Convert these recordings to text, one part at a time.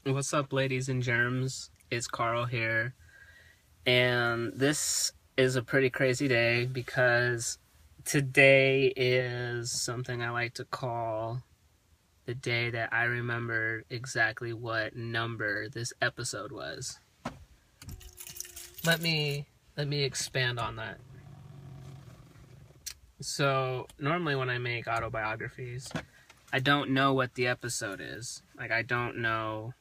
What's up, ladies and germs? It's Carl here, and this is a pretty crazy day because today is something I like to call the day that I remembered exactly what number this episode was. Let me expand on that. So, normally when I make autobiographies, I don't know what the episode is. Like, I don't know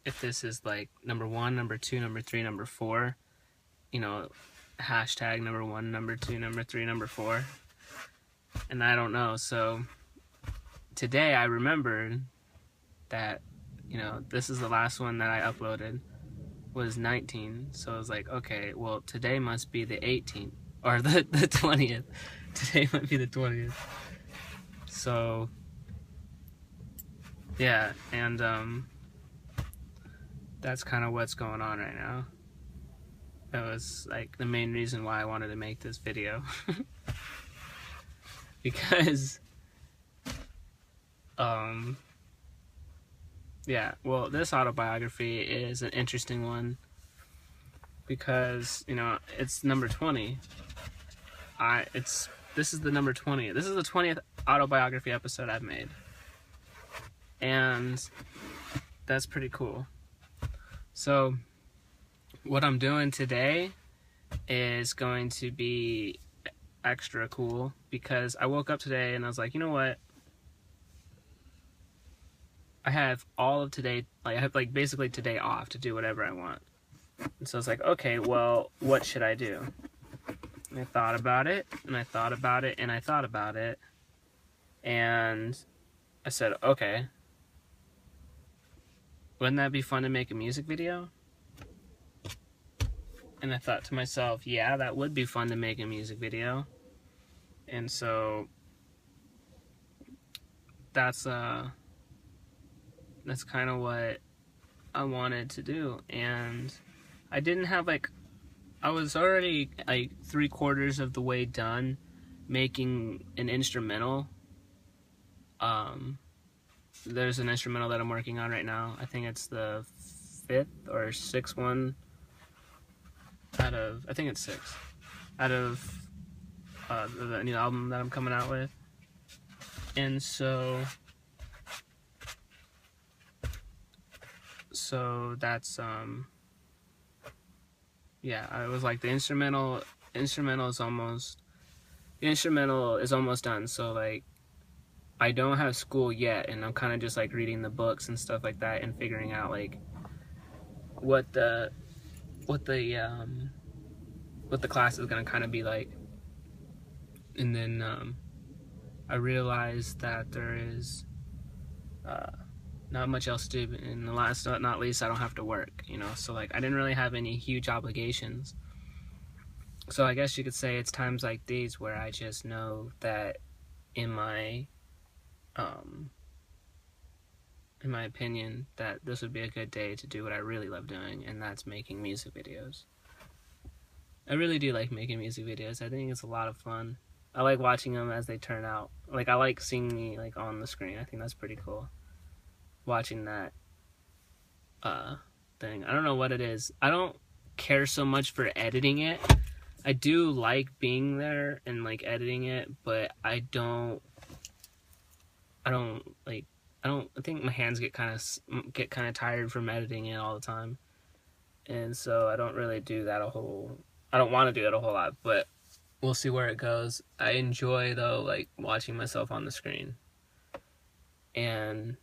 if this is like number 1, number 2, number 3, number 4, hashtag number 1, number 2, number 3, number 4, and I don't know. So today I remembered that, this is the last one that I uploaded was 19. So I was like, okay, well, today must be the 18th or the 20th. Today might be the 20th. So yeah, and that's kind of what's going on right now. That was like the main reason why I wanted to make this video. Because yeah, well, this autobiography is an interesting one because, it's number 20. This is the number 20. This is the 20th autobiography episode I've made. And that's pretty cool. So what I'm doing today is going to be extra cool because I woke up today and I was like, you know what? I have all of today, I have basically today off to do whatever I want. And so I was like, okay, well, what should I do? And I thought about it, and I thought about it, and I thought about it, and I said, okay, wouldn't that be fun to make a music video? And I thought to myself, yeah, that would be fun to make a music video. And so that's kind of what I wanted to do. And I didn't have I was already 3/4 of the way done making an instrumental. There's an instrumental that I'm working on right now. I think it's the 5th or 6th one out of, I think it's 6 out of the new album that I'm coming out with. And so that's yeah, I was like, the instrumental is almost done. So like, I don't have school yet, and I'm kind of just like reading the books and stuff like that and figuring out like what the class is gonna kind of be like. And then I realized that there is not much else to do, and the last but not least, I don't have to work, so like, I didn't really have any huge obligations. So I guess you could say it's times like these where I just know that in my opinion, that this would be a good day to do what I really love doing, and that's making music videos. I really do like making music videos. I think it's a lot of fun. I like watching them as they turn out. Like, I like seeing me like on the screen. I think that's pretty cool. Watching that thing. I don't know what it is. I don't care so much for editing it. I do like being there and like editing it, but I think my hands get kind of tired from editing it all the time. And so I don't really do that I don't want to do it a whole lot, but we'll see where it goes. I enjoy, though, like watching myself on the screen. And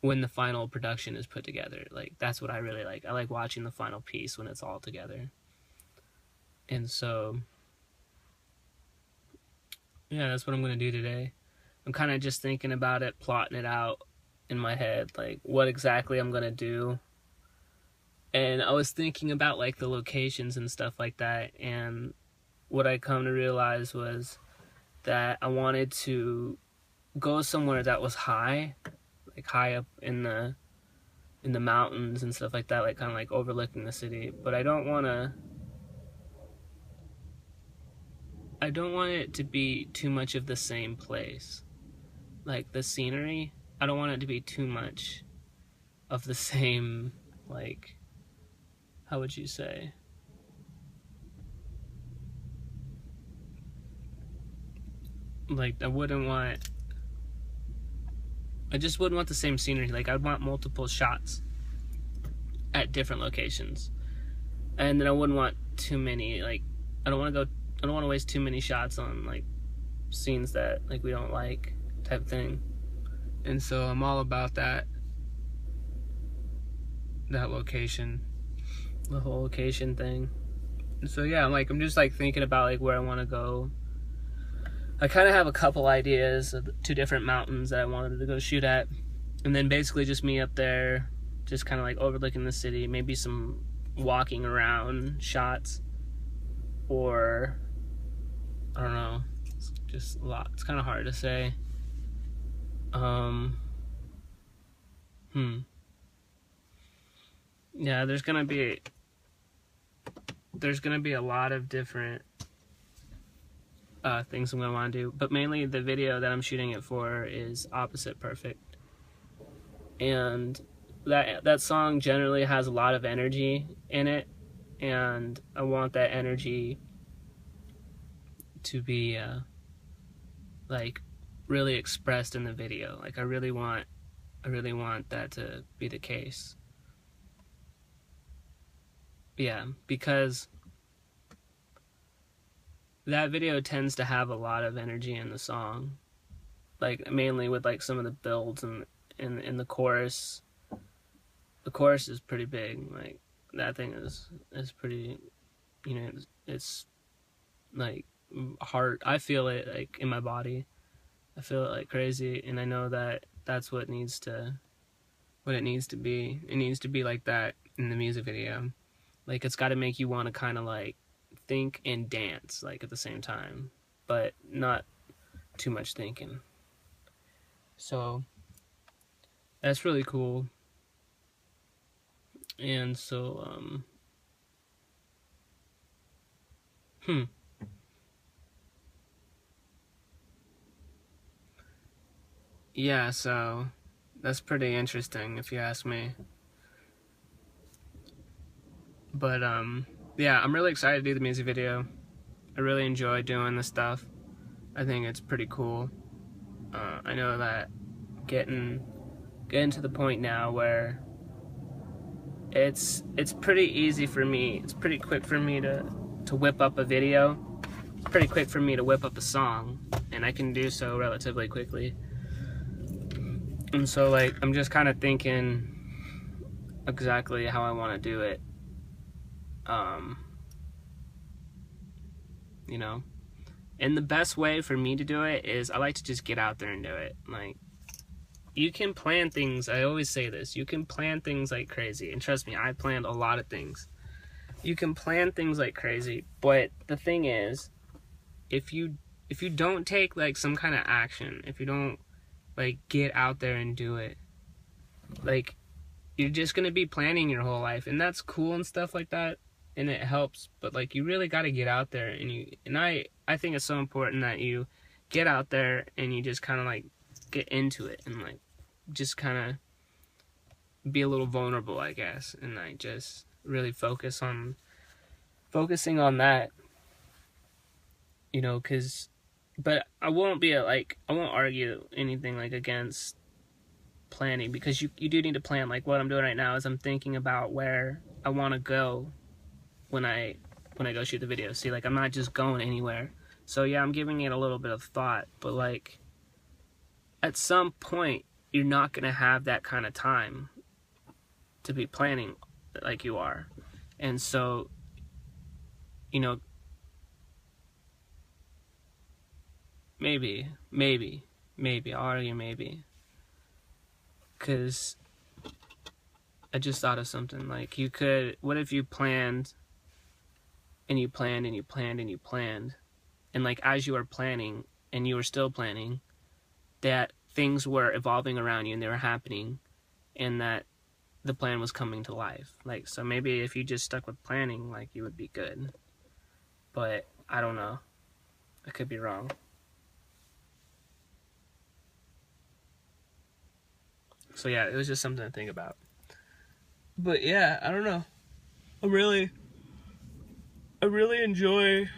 when the final production is put together, like, that's what I really like. I like watching the final piece when it's all together. And so yeah, that's what I'm going to do today. I'm kind of just thinking about it, plotting it out in my head, like what exactly I'm going to do. And I was thinking about like the locations and stuff like that, and what I come to realize was that I wanted to go somewhere that was high, like high up in the mountains and stuff like that, like kind of like overlooking the city. But I don't want it to be too much of the same place. Like the scenery, I don't want it to be too much of the same, like, how would you say? Like, I just wouldn't want the same scenery. Like, I'd want multiple shots at different locations. And then I wouldn't want too many, like, I don't want to waste too many shots on, like, scenes that, like, we don't like, type thing. And so I'm all about that location, the whole location thing. And so yeah, I'm just like thinking about like where I want to go. I kind of have a couple ideas of 2 different mountains that I wanted to go shoot at, and then basically just me up there, just kind of like overlooking the city, maybe some walking around shots, or I don't know, it's just a lot. It's kind of hard to say. Yeah, there's gonna be a lot of different things I'm gonna want to do, but mainly the video that I'm shooting it for is Opposite Perfect, and that song generally has a lot of energy in it, and I want that energy to be like really expressed in the video. Like I really want that to be the case. Yeah, because that video tends to have a lot of energy in the song, like mainly with like some of the builds and in the chorus. The chorus is pretty big. Like that thing is pretty, you know, it's like hard. I feel it like in my body. I feel it like crazy, and I know that that's what it needs to be. It needs to be like that in the music video. Like it's got to make you want to kind of like think and dance like at the same time, but not too much thinking. So that's really cool. And so yeah, so that's pretty interesting if you ask me. But yeah, I'm really excited to do the music video. I really enjoy doing this stuff. I think it's pretty cool. I know that getting to the point now where it's pretty easy for me. It's pretty quick for me to whip up a video. It's pretty quick for me to whip up a song, and I can do so relatively quickly. And so like I'm just kind of thinking exactly how I want to do it. You know, and the best way for me to do it is I like to just get out there and do it. Like, you can plan things. I always say this. You can plan things like crazy. And trust me, I planned a lot of things. You can plan things like crazy. But the thing is, if you don't take like some kind of action, if you don't like get out there and do it, like you're just going to be planning your whole life. And that's cool and stuff like that. And it helps, but like you really got to get out there, and I think it's so important that you get out there and you just kind of like get into it and like just kind of be a little vulnerable, I guess, and like just really focusing on that, you know, but I won't argue anything like against planning, because you do need to plan. Like what I'm doing right now is I'm thinking about where I want to go when I go shoot the video. See, like I'm not just going anywhere. So yeah, I'm giving it a little bit of thought, but like at some point you're not gonna have that kind of time to be planning like you are. And so, you know, maybe I'll argue maybe, because I just thought of something. Like what if you planned and you planned and you planned and you planned, and like as you were planning and you were still planning, that things were evolving around you and they were happening, and that the plan was coming to life. Like, so maybe if you just stuck with planning, like you would be good. But I don't know, I could be wrong. So yeah, it was just something to think about. But yeah, I don't know. I really enjoy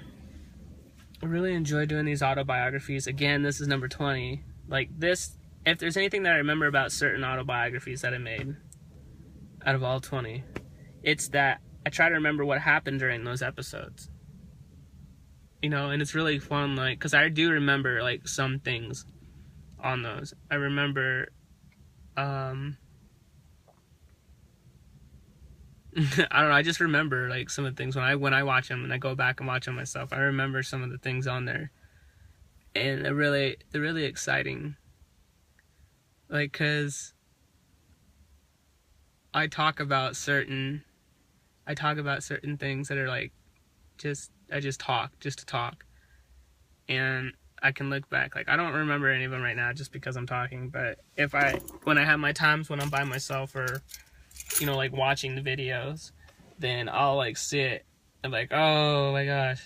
doing these autobiographies. Again, this is number 20. Like this, if there's anything that I remember about certain autobiographies that I made out of all 20, it's that I try to remember what happened during those episodes. You know, and it's really fun, like, because I do remember, like, some things on those. I remember, I don't know, I just remember, like, some of the things when I watch them and I go back and watch them myself. I remember some of the things on there. And they're really exciting. Like, because I talk about certain things that are, like, I just talk, just to talk. And I can look back. Like, I don't remember any of them right now just because I'm talking. But when I have my times when I'm by myself or, you know, like, watching the videos, then I'll, like, sit and, like, oh my gosh.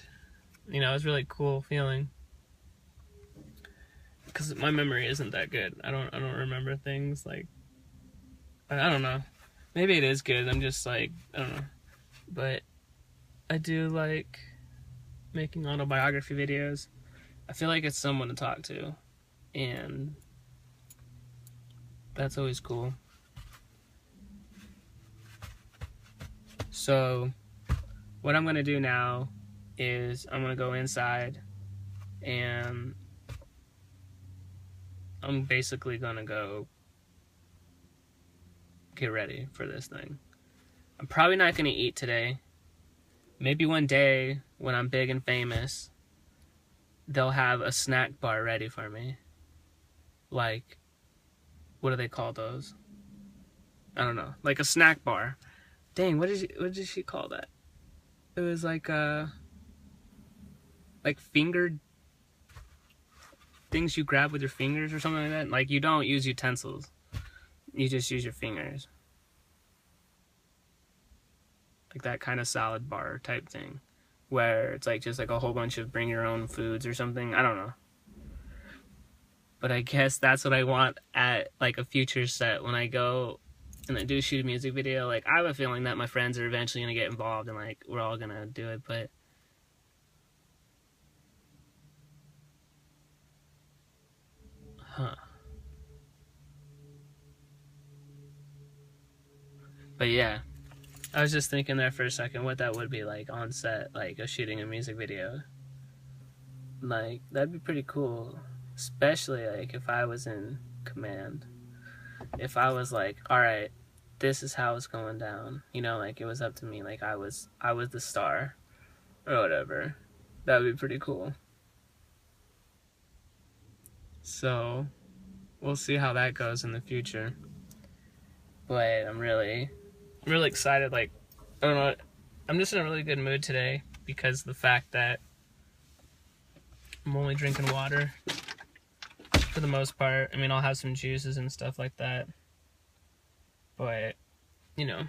You know, it's really cool feeling. Because my memory isn't that good. I don't remember things, like, I don't know. Maybe it is good. I'm just, like, I don't know. But I do like making autobiography videos. I feel like it's someone to talk to, and that's always cool. So what I'm gonna do now is I'm gonna go inside, and I'm basically gonna go get ready for this thing. I'm probably not gonna eat today. Maybe one day, when I'm big and famous, they'll have a snack bar ready for me. Like, what do they call those? I don't know. Like a snack bar. Dang, what did she call that? It was like fingered things you grab with your fingers or something like that. Like, you don't use utensils. You just use your fingers. Like that kind of salad bar type thing, where it's like just like a whole bunch of bring your own foods or something. I don't know. But I guess that's what I want at like a future set when I go and I do shoot a music video. Like, I have a feeling that my friends are eventually gonna get involved and like we're all gonna do it, but But yeah. I was just thinking there for a second what that would be like on set, like shooting a music video. Like, that'd be pretty cool. Especially like if I was in command. If I was like, alright, this is how it's going down. You know, like it was up to me. Like I was the star. Or whatever. That would be pretty cool. So we'll see how that goes in the future. But I'm really excited. Like, I don't know, I'm just in a really good mood today because of the fact that I'm only drinking water for the most part. I mean, I'll have some juices and stuff like that, but you know,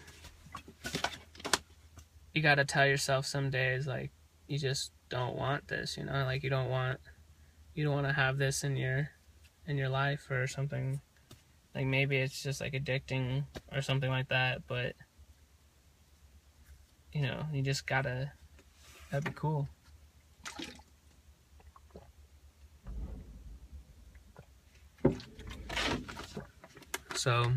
you gotta tell yourself some days, like, you just don't want this, you know, like you don't want to have this in your life or something. Like, maybe it's just like addicting or something like that, but you know, you just that'd be cool. So,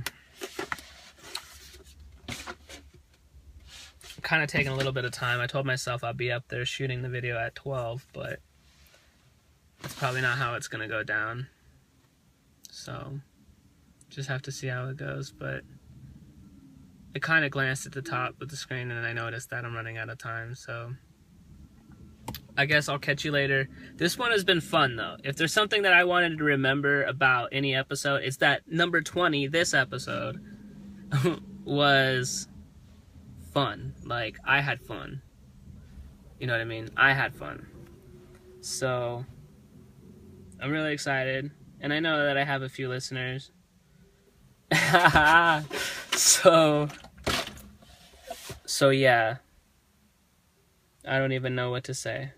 kind of taking a little bit of time. I told myself I'll be up there shooting the video at 12, but it's probably not how it's gonna go down. So, just have to see how it goes. But I kind of glanced at the top of the screen and I noticed that I'm running out of time, so I guess I'll catch you later. This one has been fun, though. If there's something that I wanted to remember about any episode, it's that number 20, this episode, was fun. Like, I had fun. You know what I mean? I had fun. So, I'm really excited. And I know that I have a few listeners. So yeah. I don't even know what to say.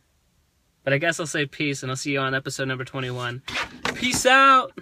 But I guess I'll say peace, and I'll see you on episode number 21. Peace out!